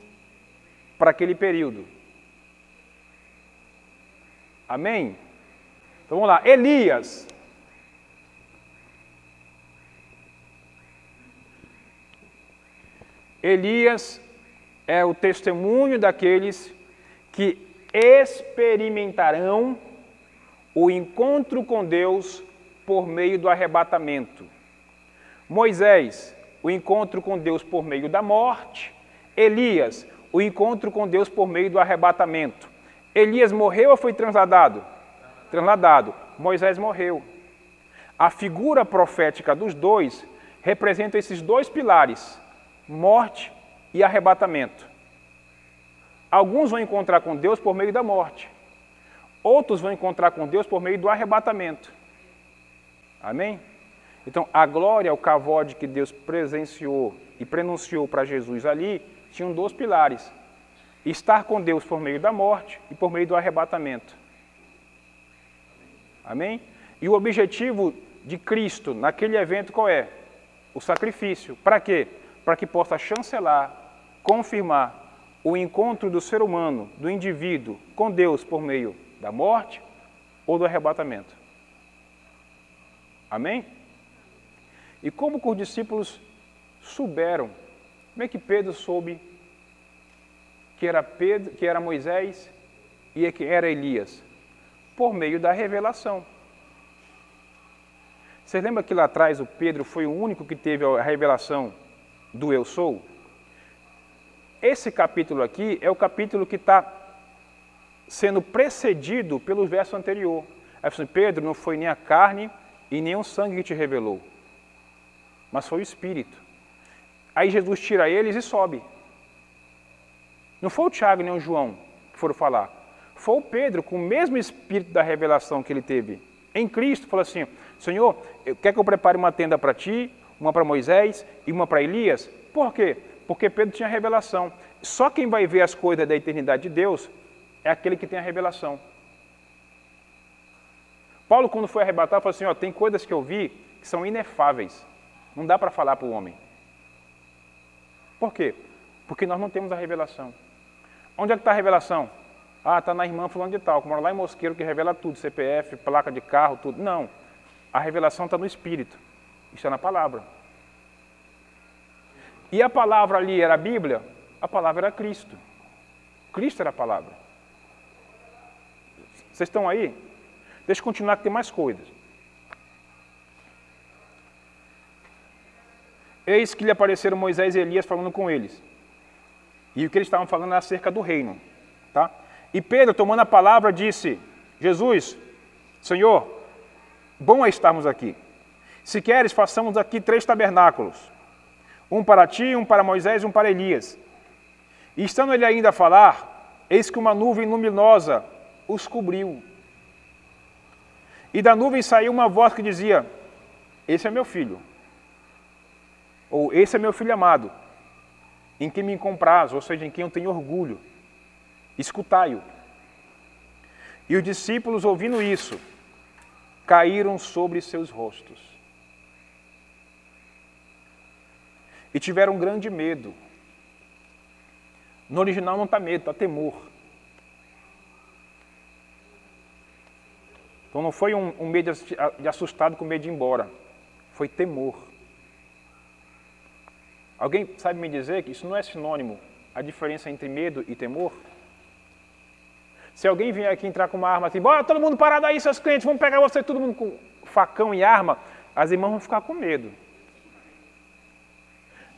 para aquele período. Amém? Então vamos lá, Elias. Elias é o testemunho daqueles que experimentarão o encontro com Deus por meio do arrebatamento. Moisés, o encontro com Deus por meio da morte. Elias, o encontro com Deus por meio do arrebatamento. Elias morreu ou foi transladado? Transladado. Moisés morreu. A figura profética dos dois representa esses dois pilares, morte e arrebatamento. Alguns vão encontrar com Deus por meio da morte. Outros vão encontrar com Deus por meio do arrebatamento. Amém? Então, a glória, o kavod que Deus presenciou e prenunciou para Jesus ali, tinham dois pilares. Estar com Deus por meio da morte e por meio do arrebatamento. Amém? E o objetivo de Cristo naquele evento qual é? O sacrifício. Para quê? Para que possa chancelar, confirmar o encontro do ser humano, do indivíduo, com Deus por meio da morte ou do arrebatamento. Amém? E como que os discípulos souberam? Como é que Pedro soube que era Moisés e que era Elias? Por meio da revelação. Vocês lembram que lá atrás o Pedro foi o único que teve a revelação do eu sou? Esse capítulo aqui é o capítulo que está sendo precedido pelo verso anterior. Aí assim, Pedro, não foi nem a carne e nem o sangue que te revelou, mas foi o Espírito. Aí Jesus tira eles e sobe. Não foi o Tiago nem o João que foram falar. Foi o Pedro, com o mesmo Espírito da revelação que ele teve em Cristo, falou assim, Senhor, quer que eu prepare uma tenda para ti, uma para Moisés e uma para Elias? Por quê? Porque Pedro tinha revelação. Só quem vai ver as coisas da eternidade de Deus é aquele que tem a revelação. Paulo, quando foi arrebatado, falou assim, ó, tem coisas que eu vi que são inefáveis. Não dá para falar para o homem. Por quê? Porque nós não temos a revelação. Onde é que está a revelação? Ah, está na irmã fulano de tal, que mora lá em Mosqueiro, que revela tudo, CPF, placa de carro, tudo. Não. A revelação está no Espírito. Está na palavra. E a palavra ali era a Bíblia? A palavra era Cristo. Cristo era a palavra. Vocês estão aí? Deixa eu continuar que tem mais coisas. Eis que lhe apareceram Moisés e Elias falando com eles. E o que eles estavam falando era acerca do reino. Tá? E Pedro, tomando a palavra, disse, Jesus, Senhor, bom é estarmos aqui. Se queres, façamos aqui 3 tabernáculos. Um para ti, um para Moisés e um para Elias. E estando ele ainda a falar, eis que uma nuvem luminosa os cobriu. E da nuvem saiu uma voz que dizia: esse é meu filho. Ou esse é meu filho amado, em quem me compraz, ou seja, em quem eu tenho orgulho. Escutai-o. E os discípulos, ouvindo isso, caíram sobre seus rostos. E tiveram grande medo. No original não está medo, está temor. Então não foi um medo de assustado com medo de ir embora. Foi temor. Alguém sabe me dizer que isso não é sinônimo, a diferença entre medo e temor? Se alguém vier aqui entrar com uma arma assim, bora todo mundo parado aí, seus clientes, vamos pegar você, todo mundo com facão e arma, as irmãs vão ficar com medo.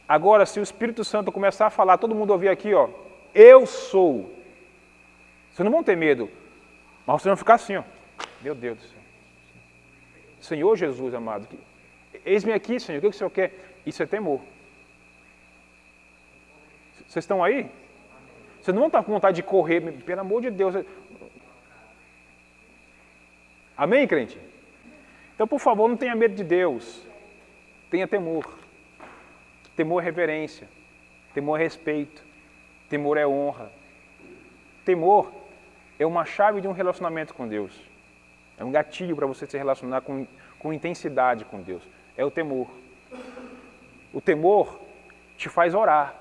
Agora, se o Espírito Santo começar a falar, todo mundo ouvir aqui, ó, eu sou. Vocês não vão ter medo, mas vocês vão ficar assim, ó. Meu Deus do céu. Senhor Jesus, amado, eis-me aqui, Senhor, o que o Senhor quer? Isso é temor. Vocês estão aí? Vocês não vão estar com vontade de correr, pelo amor de Deus. Amém, crente? Então, por favor, não tenha medo de Deus. Tenha temor. Temor é reverência. Temor é respeito. Temor é honra. Temor é uma chave de um relacionamento com Deus. É um gatilho para você se relacionar com intensidade com Deus. É o temor. O temor te faz orar.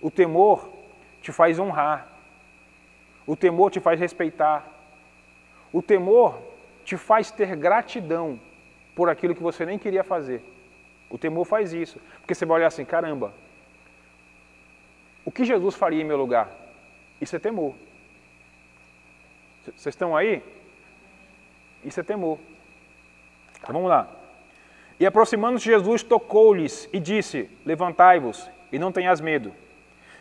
O temor te faz honrar. O temor te faz respeitar. O temor te faz ter gratidão por aquilo que você nem queria fazer. O temor faz isso. Porque você vai olhar assim, caramba, o que Jesus faria em meu lugar? Isso é temor. Vocês estão aí? Isso é temor. Então vamos lá. E aproximando-se Jesus, tocou-lhes e disse: levantai-vos e não tenhas medo.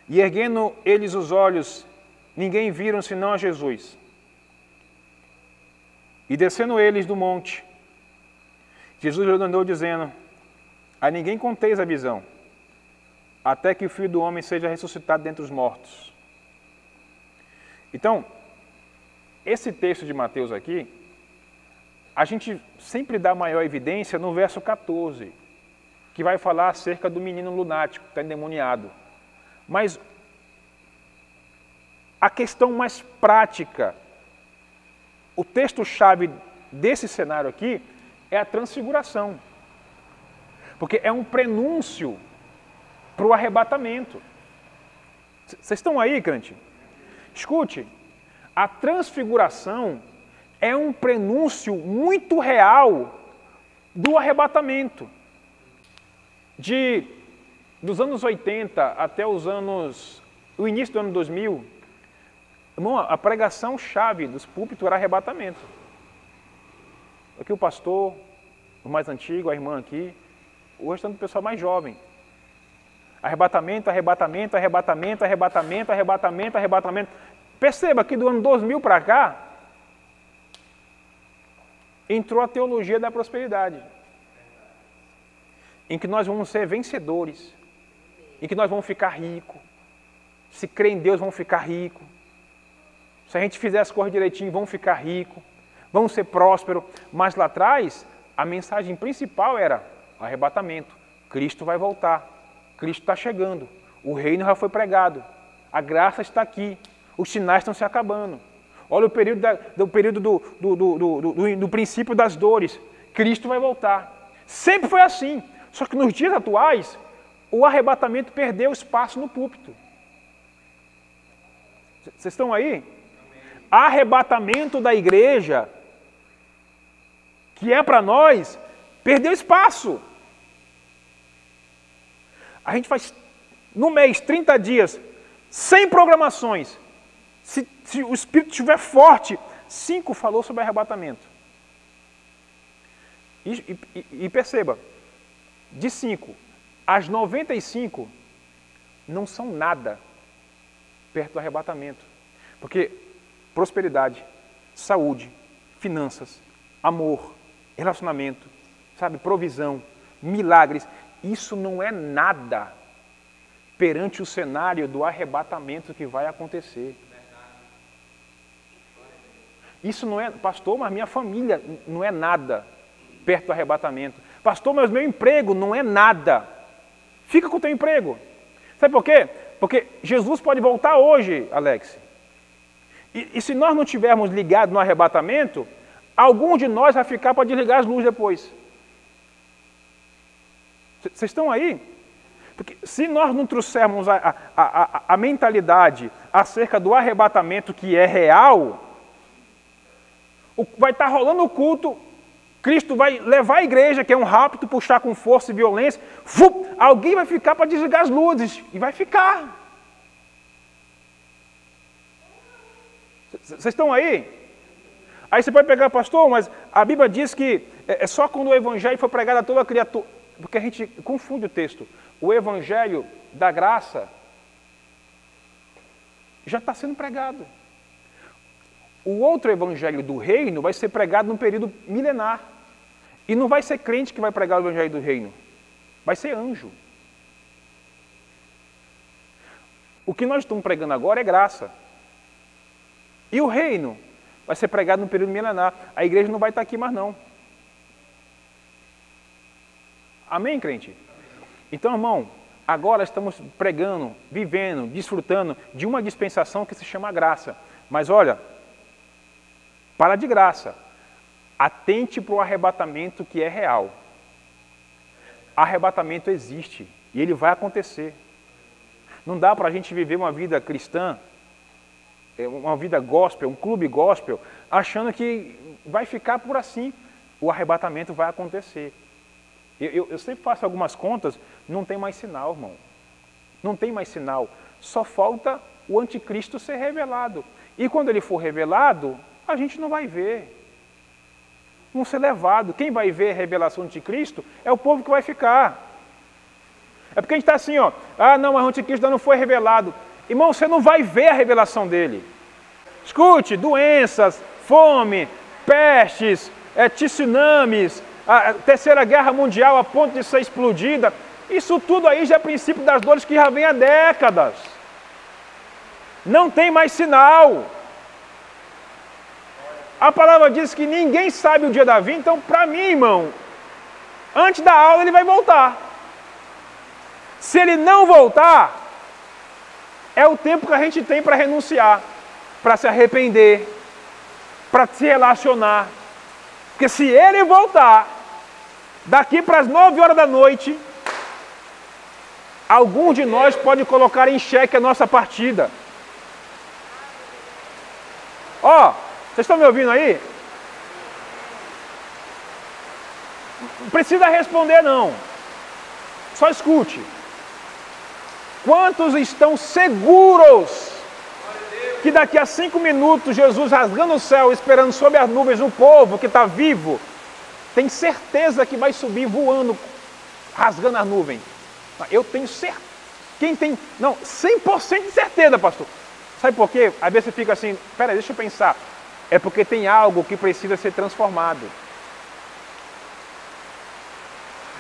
E erguendo eles os olhos, ninguém viram senão a Jesus. E descendo eles do monte, Jesus ordenou dizendo: a ninguém conteis a visão, até que o Filho do Homem seja ressuscitado dentre os mortos. Então, esse texto de Mateus aqui, a gente sempre dá maior evidência no verso 14, que vai falar acerca do menino lunático, que está endemoniado. Mas a questão mais prática, o texto-chave desse cenário aqui é a transfiguração. Porque é um prenúncio para o arrebatamento. Vocês estão aí, crente? Escute, a transfiguração é um prenúncio muito real do arrebatamento. Dos anos 80 até o início do ano 2000, irmão, a pregação-chave dos púlpitos era arrebatamento. Aqui o pastor, o mais antigo, a irmã aqui, o restante do pessoal mais jovem. Arrebatamento, arrebatamento, arrebatamento, arrebatamento, arrebatamento, arrebatamento. Perceba que do ano 2000 para cá, entrou a teologia da prosperidade, em que nós vamos ser vencedores, em que nós vamos ficar ricos. Se crer em Deus, vamos ficar ricos. Se a gente fizer as coisas direitinho, vamos ficar ricos, vamos ser prósperos. Mas lá atrás, a mensagem principal era arrebatamento. Cristo vai voltar, Cristo está chegando, o reino já foi pregado, a graça está aqui, os sinais estão se acabando. Olha o período do princípio das dores, Cristo vai voltar. Sempre foi assim, só que nos dias atuais, o arrebatamento perdeu espaço no púlpito. Vocês estão aí? Arrebatamento da igreja, que é para nós, perdeu espaço. A gente faz, no mês, 30 dias, 100 programações. Se o Espírito estiver forte, 5 falou sobre arrebatamento. E perceba, de 5, as 95 não são nada perto do arrebatamento. Porque prosperidade, saúde, finanças, amor, relacionamento, sabe, provisão, milagres, isso não é nada perante o cenário do arrebatamento que vai acontecer. Isso não é, pastor, mas minha família não é nada perto do arrebatamento. Pastor, mas meu emprego não é nada. Fica com o teu emprego. Sabe por quê? Porque Jesus pode voltar hoje, Alex. E se nós não estivermos ligados no arrebatamento, algum de nós vai ficar para desligar as luzes depois. Vocês estão aí? Porque se nós não trouxermos a mentalidade acerca do arrebatamento que é real, vai estar rolando o culto, Cristo vai levar a igreja, que é um rapto, puxar com força e violência, alguém vai ficar para desligar as luzes, e vai ficar. Vocês estão aí? Aí você pode pegar, pastor, mas a Bíblia diz que é só quando o evangelho for pregado a toda criatura, porque a gente confunde o texto. O evangelho da graça já está sendo pregado. O outro evangelho do reino vai ser pregado num período milenar. E não vai ser crente que vai pregar o evangelho do reino. Vai ser anjo. O que nós estamos pregando agora é graça. E o reino vai ser pregado num período milenar. A igreja não vai estar aqui mais não. Amém, crente? Então, irmão, agora estamos pregando, vivendo, desfrutando de uma dispensação que se chama graça. Mas olha, para de graça. Atente para o arrebatamento que é real. Arrebatamento existe e ele vai acontecer. Não dá para a gente viver uma vida cristã, uma vida gospel, um clube gospel, achando que vai ficar por assim. O arrebatamento vai acontecer. Eu sempre faço algumas contas, não tem mais sinal, irmão. Não tem mais sinal. Só falta o anticristo ser revelado. E quando ele for revelado, a gente não vai ver. Vão ser levados. Quem vai ver a revelação do anticristo é o povo que vai ficar. É porque a gente está assim, ó. Ah, não, mas o anticristo ainda não foi revelado. Irmão, você não vai ver a revelação dele. Escute, doenças, fome, pestes, tsunamis, a terceira guerra mundial a ponto de ser explodida. Isso tudo aí já é princípio das dores que já vem há décadas. Não tem mais sinal. A palavra diz que ninguém sabe o dia da vinda, então para mim, irmão, antes da aula ele vai voltar. Se ele não voltar, é o tempo que a gente tem para renunciar, para se arrepender, para se relacionar. Porque se ele voltar, daqui para as 9 horas da noite, algum de nós pode colocar em xeque a nossa partida. Ó, vocês estão me ouvindo aí? Não precisa responder não. Só escute. Quantos estão seguros que daqui a 5 minutos Jesus rasgando o céu, esperando sob as nuvens um povo que está vivo, tem certeza que vai subir voando, rasgando as nuvens? Eu tenho certeza. Quem tem? Não, 100% de certeza, pastor. Sabe por quê? Às vezes você fica assim, peraí, deixa eu pensar. É porque tem algo que precisa ser transformado.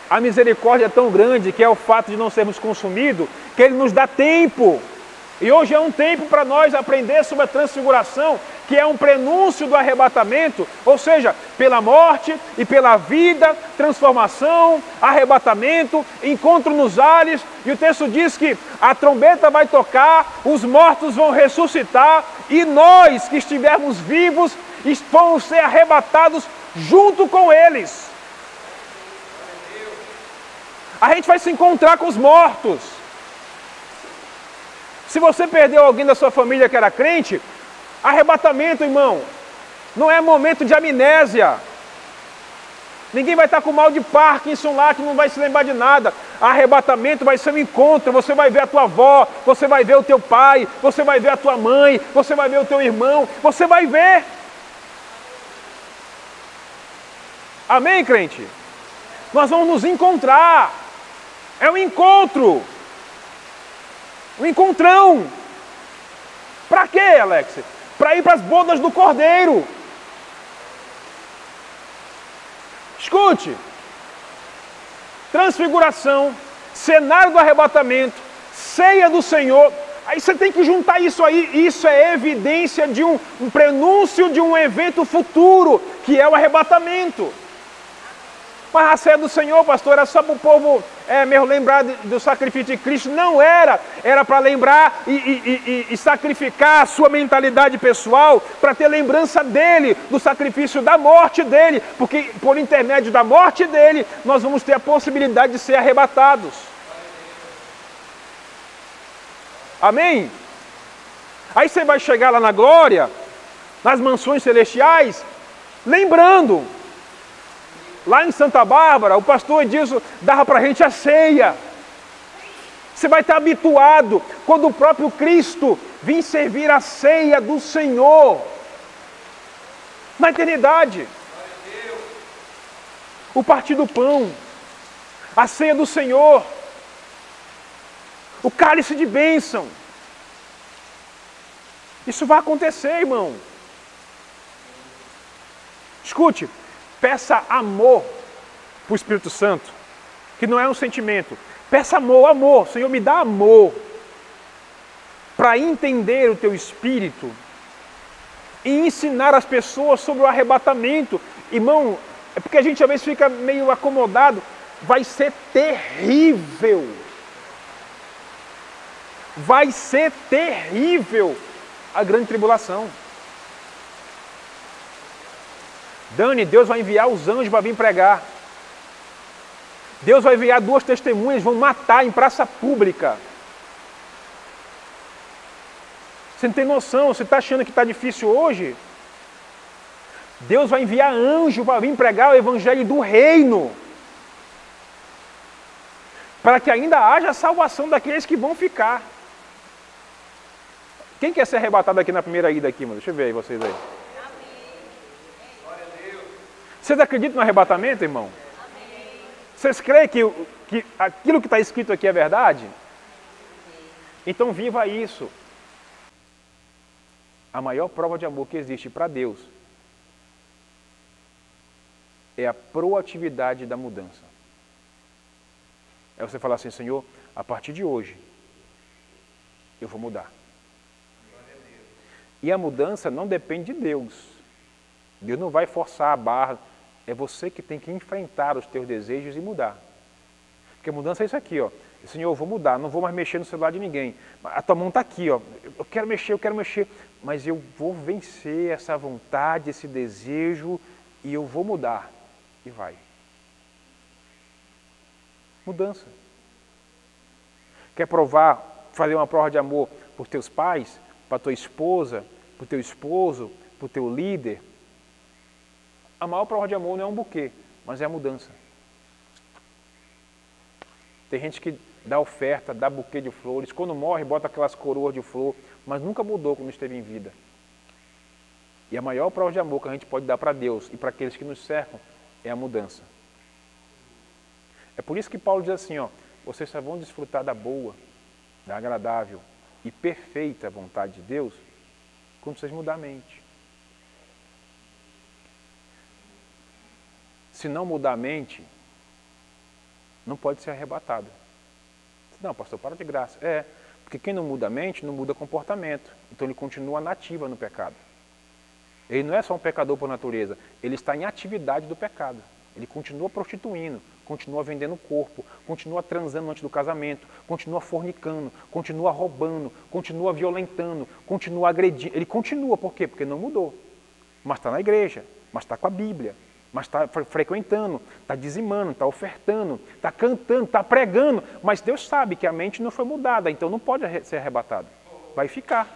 A misericórdia é tão grande que é o fato de não sermos consumidos, que Ele nos dá tempo. E hoje é um tempo para nós aprender sobre a transfiguração, que é um prenúncio do arrebatamento, ou seja, pela morte e pela vida, transformação, arrebatamento, encontro nos ares. E o texto diz que a trombeta vai tocar, os mortos vão ressuscitar e nós que estivermos vivos vamos ser arrebatados junto com eles. A gente vai se encontrar com os mortos. Se você perdeu alguém da sua família que era crente, arrebatamento, irmão, não é momento de amnésia. Ninguém vai estar com mal de Parkinson lá, que não vai se lembrar de nada. Arrebatamento vai ser um encontro, você vai ver a tua avó, você vai ver o teu pai, você vai ver a tua mãe, você vai ver o teu irmão, você vai ver. Amém, crente? Nós vamos nos encontrar. É um encontro. Um encontrão. Para quê, Alex? Para ir para as bodas do Cordeiro. Escute. Transfiguração, cenário do arrebatamento, ceia do Senhor, Aí você tem que juntar isso aí, isso é evidência de um prenúncio de um evento futuro, que é o arrebatamento. Mas a ceia do Senhor, pastor, era só para o povo mesmo lembrar do sacrifício de Cristo. Não era, era para lembrar e sacrificar a sua mentalidade pessoal, para ter lembrança dele, do sacrifício da morte dele, porque por intermédio da morte dele, nós vamos ter a possibilidade de ser arrebatados. Amém? Aí você vai chegar lá na glória, nas mansões celestiais, lembrando. Lá em Santa Bárbara, o pastor Edilson dava para a gente a ceia. Você vai estar habituado quando o próprio Cristo vir servir a ceia do Senhor. Na eternidade. O partir do pão. A ceia do Senhor. O cálice de bênção. Isso vai acontecer, irmão. Escute. Peça amor para o Espírito Santo, que não é um sentimento. Peça amor, amor. Senhor, me dá amor para entender o teu Espírito e ensinar as pessoas sobre o arrebatamento. Irmão, é porque a gente às vezes fica meio acomodado. Vai ser terrível. Vai ser terrível a grande tribulação. Dani, Deus vai enviar os anjos para vir pregar. Deus vai enviar 2 testemunhas, vão matar em praça pública. Você não tem noção, você está achando que está difícil hoje? Deus vai enviar anjo para vir pregar o evangelho do reino. Para que ainda haja salvação daqueles que vão ficar. Quem quer ser arrebatado aqui na primeira ida aqui, mano? Deixa eu ver aí vocês aí. Vocês acreditam no arrebatamento, irmão? Amém. Vocês creem que aquilo que está escrito aqui é verdade? Então viva isso. A maior prova de amor que existe para Deus é a proatividade da mudança. É você falar assim, Senhor, a partir de hoje, eu vou mudar. E a mudança não depende de Deus. Deus não vai forçar a barra. É você que tem que enfrentar os teus desejos e mudar. Porque a mudança é isso aqui, ó. Senhor, eu vou mudar, não vou mais mexer no celular de ninguém. A tua mão está aqui, ó. Eu quero mexer, mas eu vou vencer essa vontade, esse desejo, e eu vou mudar. E vai. Mudança. Quer provar, fazer uma prova de amor por teus pais, para tua esposa, para teu esposo, para teu líder? A maior prova de amor não é um buquê, mas é a mudança. Tem gente que dá oferta, dá buquê de flores, quando morre bota aquelas coroas de flor, mas nunca mudou quando esteve em vida. E a maior prova de amor que a gente pode dar para Deus e para aqueles que nos cercam é a mudança. É por isso que Paulo diz assim, ó, vocês só vão desfrutar da boa, da agradável e perfeita vontade de Deus quando vocês mudarem a mente. Se não mudar a mente, não pode ser arrebatado. Não, pastor, para de graça. Porque quem não muda a mente, não muda comportamento. Então ele continua nativa no pecado. Ele não é só um pecador por natureza, ele está em atividade do pecado. Ele continua prostituindo, continua vendendo o corpo, continua transando antes do casamento, continua fornicando, continua roubando, continua violentando, continua agredindo. Ele continua, por quê? Porque não mudou. Mas está na igreja, mas está com a Bíblia. Mas está frequentando, está dizimando, está ofertando, está cantando, está pregando, mas Deus sabe que a mente não foi mudada, então não pode ser arrebatado, vai ficar.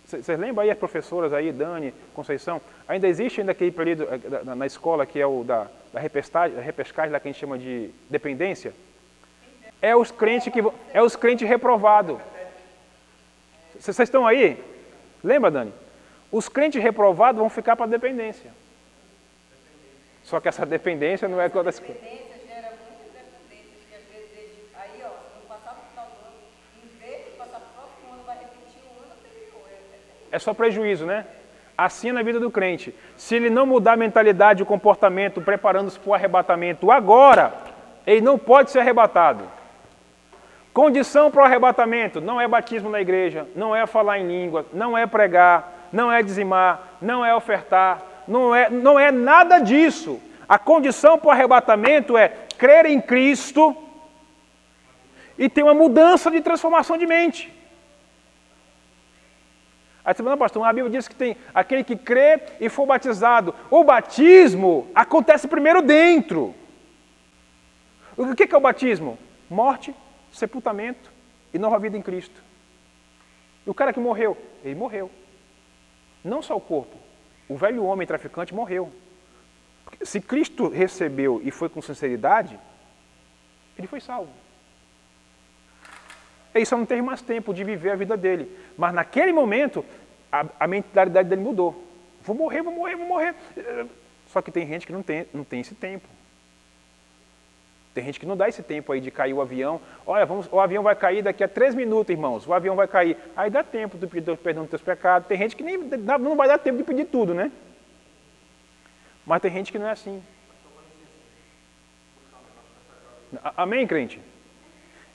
Vocês lembram aí as professoras aí, Dani, Conceição? Ainda existe ainda aquele período na escola que é o da repescagem, lá que a gente chama de dependência? É os crentes reprovados. Vocês estão aí? Lembra, Dani? Os crentes reprovados vão ficar para a dependência. Só que essa dependência não é toda... Dependência gera muitas dependências, que às vezes, aí ó, se não passar para o final do ano, em vez de passar para o próximo ano, vai repetir o ano anterior. É só prejuízo, né? Assim é na vida do crente. Se ele não mudar a mentalidade, o comportamento, preparando-se para o arrebatamento agora, ele não pode ser arrebatado. Condição para o arrebatamento, não é batismo na igreja, não é falar em língua, não é pregar, não é dizimar, não é ofertar, não é nada disso. A condição para o arrebatamento é crer em Cristo e ter uma mudança de transformação de mente. Aí você fala, não, pastor, a Bíblia diz que tem aquele que crê e for batizado. O batismo acontece primeiro dentro. O que é o batismo? Morte, sepultamento e nova vida em Cristo. E o cara que morreu, ele morreu. Não só o corpo, o velho homem traficante morreu. Se Cristo recebeu e foi com sinceridade, ele foi salvo. Ele só não teve mais tempo de viver a vida dele. Mas naquele momento, a mentalidade dele mudou. Vou morrer, vou morrer, vou morrer. Só que tem gente que não tem esse tempo. Tem gente que não dá esse tempo aí de cair o avião. Olha, o avião vai cair daqui a 3 minutos, irmãos. O avião vai cair. Aí dá tempo de pedir perdão dos teus pecados. Tem gente que não vai dar tempo de pedir tudo, né? Mas tem gente que não é assim. Amém, crente?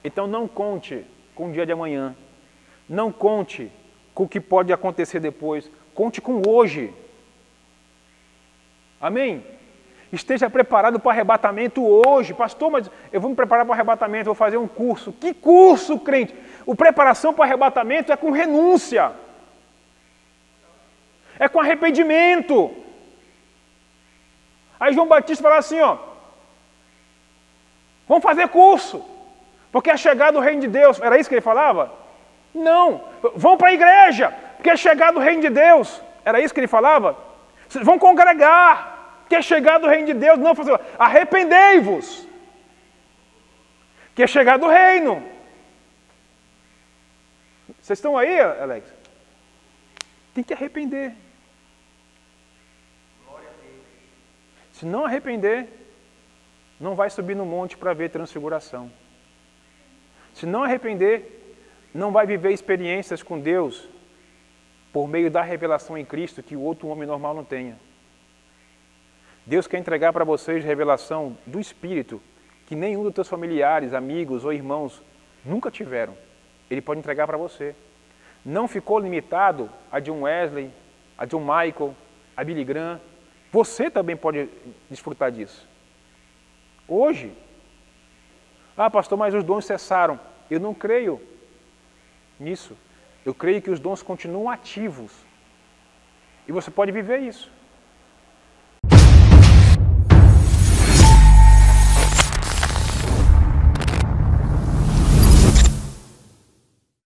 Então não conte com o dia de amanhã. Não conte com o que pode acontecer depois. Conte com hoje. Amém? Esteja preparado para o arrebatamento hoje. Pastor, mas eu vou me preparar para o arrebatamento, vou fazer um curso. Que curso, crente? A preparação para o arrebatamento é com renúncia. É com arrependimento. Aí João Batista fala assim, ó. Vamos fazer curso. Porque é chegado o reino de Deus. Era isso que ele falava? Não. Vão para a igreja. Porque é chegado o reino de Deus. Era isso que ele falava? Vão congregar. Que é chegado o reino de Deus, não fazer. Arrependei-vos, que é chegado o reino. Vocês estão aí, Alex? Tem que arrepender. Se não arrepender, não vai subir no monte para ver transfiguração. Se não arrepender, não vai viver experiências com Deus por meio da revelação em Cristo que o outro homem normal não tenha. Deus quer entregar para vocês revelação do Espírito que nenhum dos teus familiares, amigos ou irmãos nunca tiveram. Ele pode entregar para você. Não ficou limitado a John Wesley, a John Michael, a Billy Graham. Você também pode desfrutar disso. Hoje. Ah, pastor, mas os dons cessaram. Eu não creio nisso. Eu creio que os dons continuam ativos. E você pode viver isso.